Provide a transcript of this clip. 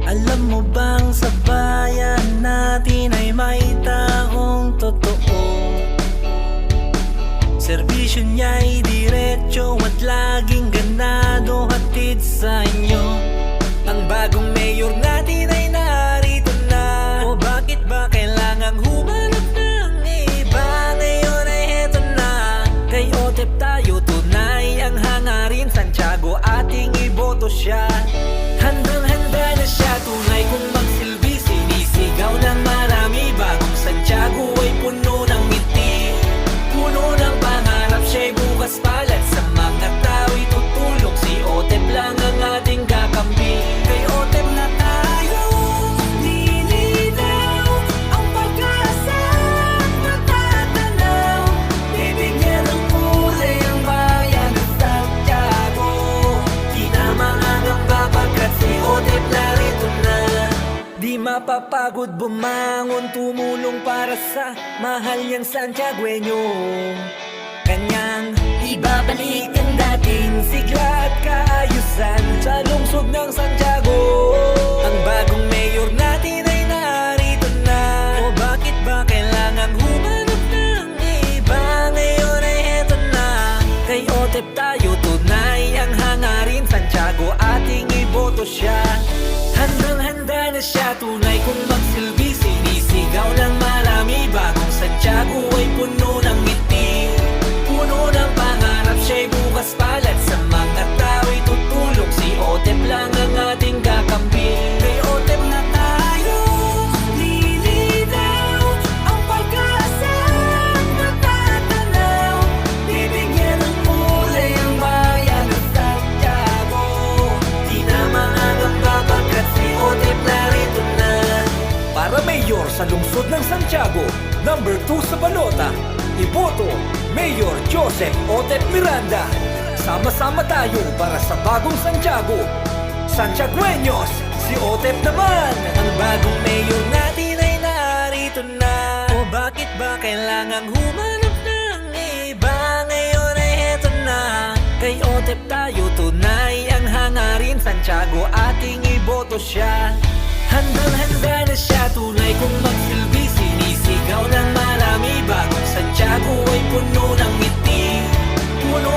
Alam mo bang sa bayan natin ay may taong totoo? Serbisyo niya'y diretso at laging ganado hatid sa inyo. Ang bagong mayor natin ay narito na. O bakit ba kailangang humanap ng iba? Ngayon ay heto na. Kay Otep tayo tunay ang hangarin. Santiago ating iboto siya. Handang-handa na siya, tunay kung magsilbi. Sinisigaw ng marami. Bagong Santiago ay puno ng ngiti, puno ng pangarap. Siya'y bukas palad sa mga tao'y tutulong. Si Otep lang ang ating kakampi. Kay Otep na tayo lilinaw ang pag-asa natatanaw. Bibigyan ng kulay ang bayan ng Santiago. Di na mangangamba pagkat si Otep narito na. Di mapapagod bumangon, tumulong para sa mahal niyang Santiagueño. Kanyang ibabalik ang dating sigla at kaayusan sa lungsod ng Santiago. Ang bagong mayor natin ay narito na. O bakit ba kailangang humanap ng iba? Ngayon ay heto na. Kay Otep tayo tunay ang hangarin. Santiago ating iboto siya. Handang-handa na siya, tunay kung magsilbi. Sinisigaw ng marami. Bagong Santiago ay puno ng ngiti, puno ng pangarap. Siya'y bukas palad sa mga tao'y tutulong. Si Otep lang ang ating kakampi. Kay Otep na tayo lilinaw ang pag-asa natatanaw. Bibigyan ng kulay ang bayan ng Santiago. Di na mangangamba pagkat si Otep narito na. Para mayor sa lungsod ng Santiago, number 2 sa balota, iboto Mayor Joseph Otep Miranda. Sama-sama tayo para sa bagong Santiago. Santiagueños, si Otep naman. Ang bagong mayor natin ay narito na. O bakit ba kailangang humanap ng iba? Ngayon ay heto na. Kay Otep tayo tunay ang hangarin. Santiago ating iboto siya. Handang-handa na siya, tunay kung magsilbi. Sinisigaw ng marami. Bagong Santiago ay puno ng ngiti, puno